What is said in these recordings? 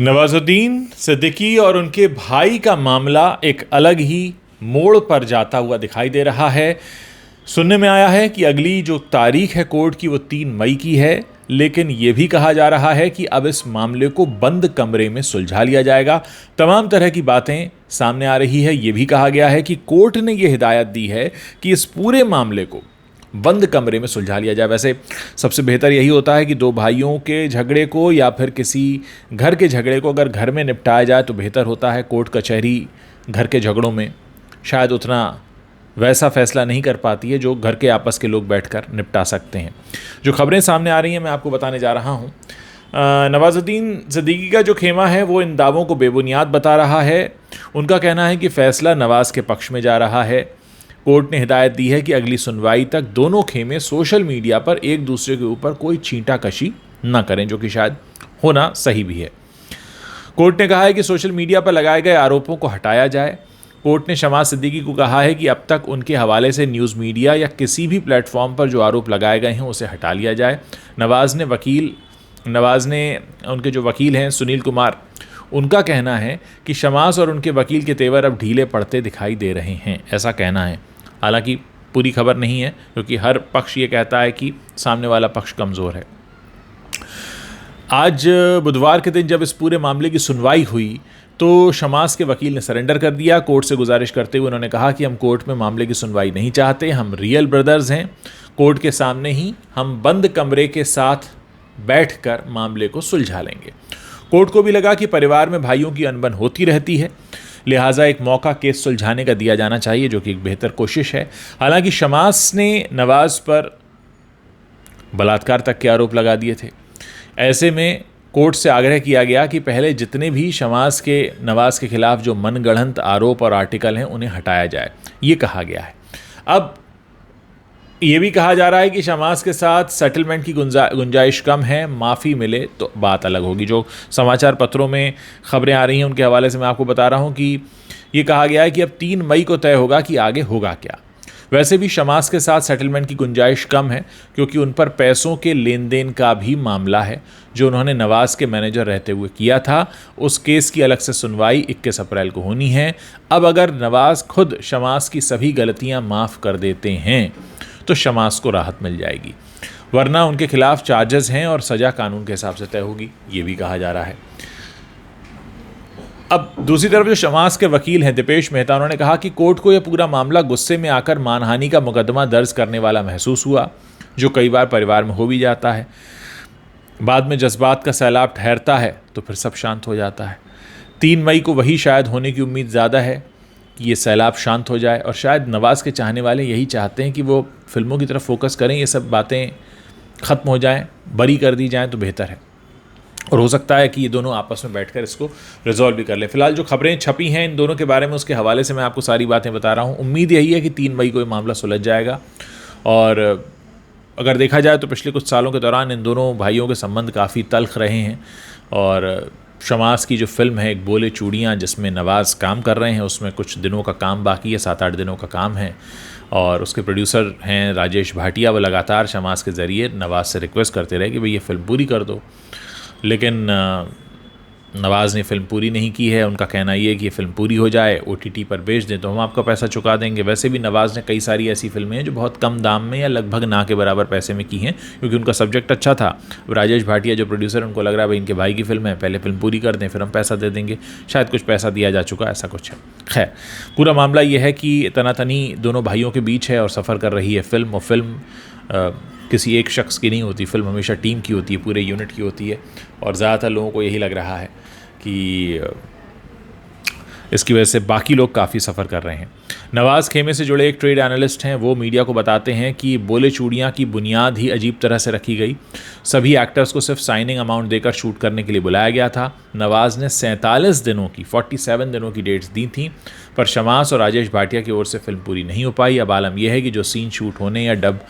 नवाजुद्दीन सिद्दीकी और उनके भाई का मामला एक अलग ही मोड़ पर जाता हुआ दिखाई दे रहा है। सुनने में आया है कि अगली जो तारीख है कोर्ट की वो 3 मई की है, लेकिन ये भी कहा जा रहा है कि अब इस मामले को बंद कमरे में सुलझा लिया जाएगा। तमाम तरह की बातें सामने आ रही है। ये भी कहा गया है कि कोर्ट ने ये हिदायत दी है कि इस पूरे मामले को बंद कमरे में सुलझा लिया जाए। वैसे सबसे बेहतर यही होता है कि दो भाइयों के झगड़े को या फिर किसी घर के झगड़े को अगर घर में निपटाया जाए तो बेहतर होता है। कोर्ट कचहरी घर के झगड़ों में शायद उतना वैसा फैसला नहीं कर पाती है जो घर के आपस के लोग बैठकर निपटा सकते हैं। जो खबरें सामने आ रही हैं मैं आपको बताने जा रहा हूँ। नवाजुद्दीन सिद्दीकी का जो खेमा है वो इन दावों को बेबुनियाद बता रहा है। उनका कहना है कि फ़ैसला नवाज़ के पक्ष में जा रहा है। कोर्ट ने हिदायत दी है कि अगली सुनवाई तक दोनों खेमे सोशल मीडिया पर एक दूसरे के ऊपर कोई छींटाकशी न करें, जो कि शायद होना सही भी है। कोर्ट ने कहा है कि सोशल मीडिया पर लगाए गए आरोपों को हटाया जाए। कोर्ट ने शमास सिद्दीकी को कहा है कि अब तक उनके हवाले से न्यूज़ मीडिया या किसी भी प्लेटफॉर्म पर जो आरोप लगाए गए हैं उसे हटा लिया जाए। नवाज़ ने उनके जो वकील हैं सुनील कुमार, उनका कहना है कि शमास और उनके वकील के तेवर अब ढीले पड़ते दिखाई दे रहे हैं, ऐसा कहना है। हालांकि पूरी खबर नहीं है क्योंकि हर पक्ष ये कहता है कि सामने वाला पक्ष कमज़ोर है। आज बुधवार के दिन जब इस पूरे मामले की सुनवाई हुई तो शमास के वकील ने सरेंडर कर दिया। कोर्ट से गुजारिश करते हुए उन्होंने कहा कि हम कोर्ट में मामले की सुनवाई नहीं चाहते, हम रियल ब्रदर्स हैं। कोर्ट के सामने ही हम बंद कमरे के साथ बैठकर मामले को सुलझा लेंगे। कोर्ट को भी लगा कि परिवार में भाइयों की अनबन होती रहती है, लिहाजा एक मौका केस सुलझाने का दिया जाना चाहिए, जो कि एक बेहतर कोशिश है। हालांकि शमास ने नवाज़ पर बलात्कार तक के आरोप लगा दिए थे। ऐसे में कोर्ट से आग्रह किया गया कि पहले जितने भी नवाज़ के खिलाफ जो मनगढ़ंत आरोप और आर्टिकल हैं उन्हें हटाया जाए, ये कहा गया है। अब ये भी कहा जा रहा है कि शमास के साथ सेटलमेंट की गुंजाइश कम है, माफ़ी मिले तो बात अलग होगी। जो समाचार पत्रों में खबरें आ रही हैं उनके हवाले से मैं आपको बता रहा हूँ कि ये कहा गया है कि अब 3 मई को तय होगा कि आगे होगा क्या। वैसे भी शमास के साथ सेटलमेंट की गुंजाइश कम है क्योंकि उन पर पैसों के लेन देन का भी मामला है जो उन्होंने नवाज़ के मैनेजर रहते हुए किया था। उस केस की अलग से सुनवाई 21 अप्रैल को होनी है। अब अगर नवाज़ खुद शमास की सभी गलतियां माफ़ कर देते हैं तो शमास को राहत मिल जाएगी, वरना उनके खिलाफ चार्जेस हैं और सज़ा कानून के हिसाब से तय होगी, ये भी कहा जा रहा है। अब दूसरी तरफ जो शमास के वकील हैं दिपेश मेहता, उन्होंने कहा कि कोर्ट को यह पूरा मामला गुस्से में आकर मानहानि का मुकदमा दर्ज करने वाला महसूस हुआ, जो कई बार परिवार में हो भी जाता है। बाद में जज्बात का सैलाब ठहरता है तो फिर सब शांत हो जाता है। 3 मई को वही शायद होने की उम्मीद ज़्यादा है कि ये सैलाब शांत हो जाए, और शायद नवाज़ के चाहने वाले यही चाहते हैं कि वो फिल्मों की तरफ फोकस करें, ये सब बातें ख़त्म हो जाएं, बरी कर दी जाएं तो बेहतर है। और हो सकता है कि ये दोनों आपस में बैठकर इसको रिजॉल्व भी कर लें। फिलहाल जो खबरें छपी हैं इन दोनों के बारे में, उसके हवाले से मैं आपको सारी बातें बता रहा हूँ। उम्मीद यही है कि 3 मई को ये मामला सुलझ जाएगा। और अगर देखा जाए तो पिछले कुछ सालों के दौरान इन दोनों भाइयों के संबंध काफ़ी तल्ख रहे हैं। और शमास की जो फिल्म है एक बोले चूड़ियाँ, जिसमें नवाज़ काम कर रहे हैं, उसमें कुछ दिनों का काम बाकी है, 7-8 दिनों का काम है। और उसके प्रोड्यूसर हैं राजेश भाटिया। वो लगातार शमास के ज़रिए नवाज़ से रिक्वेस्ट करते रहे कि भाई ये फ़िल्म पूरी कर दो, लेकिन नवाज़ ने फ़िल्म पूरी नहीं की है। उनका कहना ये है कि ये फ़िल्म पूरी हो जाए, OTT पर बेच दें तो हम आपका पैसा चुका देंगे। वैसे भी नवाज़ ने कई सारी ऐसी फ़िल्में हैं जो बहुत कम दाम में या लगभग ना के बराबर पैसे में की हैं, क्योंकि उनका सब्जेक्ट अच्छा था। राजेश भाटिया जो प्रोड्यूसर, उनको लग रहा है भाई इनके भाई की फ़िल्म है, पहले फ़िल्म पूरी कर दें फिर हम पैसा दे देंगे। शायद कुछ पैसा दिया जा चुका, ऐसा कुछ है। खैर, पूरा मामला ये है कि तनातनी दोनों भाइयों के बीच है और सफ़र कर रही है फ़िल्म। और फिल्म किसी एक शख्स की नहीं होती, फिल्म हमेशा टीम की होती है, पूरे यूनिट की होती है। और ज़्यादातर लोगों को यही लग रहा है कि इसकी वजह से बाकी लोग काफ़ी सफ़र कर रहे हैं। नवाज़ खेमे से जुड़े एक ट्रेड एनालिस्ट हैं, वो मीडिया को बताते हैं कि बोले चूड़ियाँ की बुनियाद ही अजीब तरह से रखी गई। सभी एक्टर्स को सिर्फ साइनिंग अमाउंट देकर शूट करने के लिए बुलाया गया था। नवाज़ ने 47 दिनों की डेट्स दी थी, पर शमास और राजेश भाटिया की ओर से फिल्म पूरी नहीं हो पाई। अब आलम यह है कि जो सीन शूट होने या डब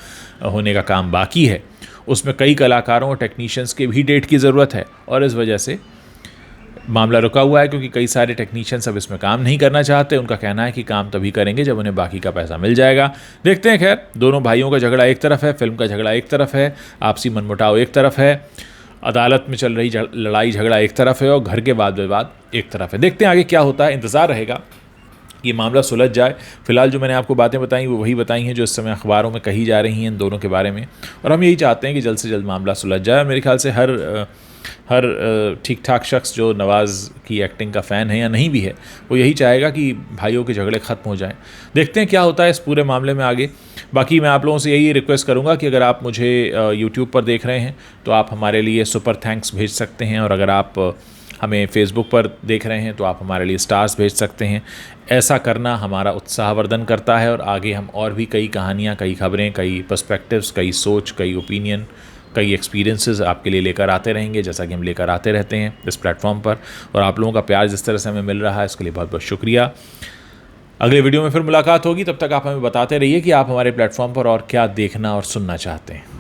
होने का काम बाकी है उसमें कई कलाकारों और टेक्नीशियंस के भी डेट की ज़रूरत है, और इस वजह से मामला रुका हुआ है क्योंकि कई सारे टेक्नीशियंस अब इसमें काम नहीं करना चाहते। उनका कहना है कि काम तभी करेंगे जब उन्हें बाकी का पैसा मिल जाएगा। देखते हैं। खैर, दोनों भाइयों का झगड़ा एक तरफ है, फिल्म का झगड़ा एक तरफ है, आपसी मनमुटाव एक तरफ है। अदालत में चल रही लड़ाई झगड़ा एक तरफ है और घर के वाद विवाद एक तरफ है। देखते हैं आगे क्या होता है, इंतज़ार रहेगा ये मामला सुलझ जाए। फिलहाल जो मैंने आपको बातें बताई वो वही बताई हैं जो इस समय अखबारों में कही जा रही हैं इन दोनों के बारे में, और हम यही चाहते हैं कि जल्द से जल्द मामला सुलझ जाए। मेरे ख्याल से हर ठीक ठाक शख्स जो नवाज़ की एक्टिंग का फ़ैन है या नहीं भी है, वो यही चाहेगा कि भाइयों के झगड़े ख़त्म हो जाएं। देखते हैं क्या होता है इस पूरे मामले में आगे। बाकी मैं आप लोगों से यही रिक्वेस्ट करूंगा कि अगर आप मुझे यूट्यूब पर देख रहे हैं तो आप हमारे लिए सुपर थैंक्स भेज सकते हैं, और अगर आप हमें फेसबुक पर देख रहे हैं तो आप हमारे लिए स्टार्स भेज सकते हैं। ऐसा करना हमारा उत्साहवर्धन करता है और आगे हम और भी कई कहानियाँ, कई खबरें, कई पर्सपेक्टिव्स, कई सोच, कई ओपिनियन, कई एक्सपीरियंसेस आपके लिए लेकर आते रहेंगे, जैसा कि हम लेकर आते रहते हैं इस प्लेटफॉर्म पर। और आप लोगों का प्यार जिस तरह से हमें मिल रहा है इसके लिए बहुत बहुत शुक्रिया। अगले वीडियो में फिर मुलाकात होगी, तब तक आप हमें बताते रहिए कि आप हमारे प्लेटफॉर्म पर और क्या देखना और सुनना चाहते हैं।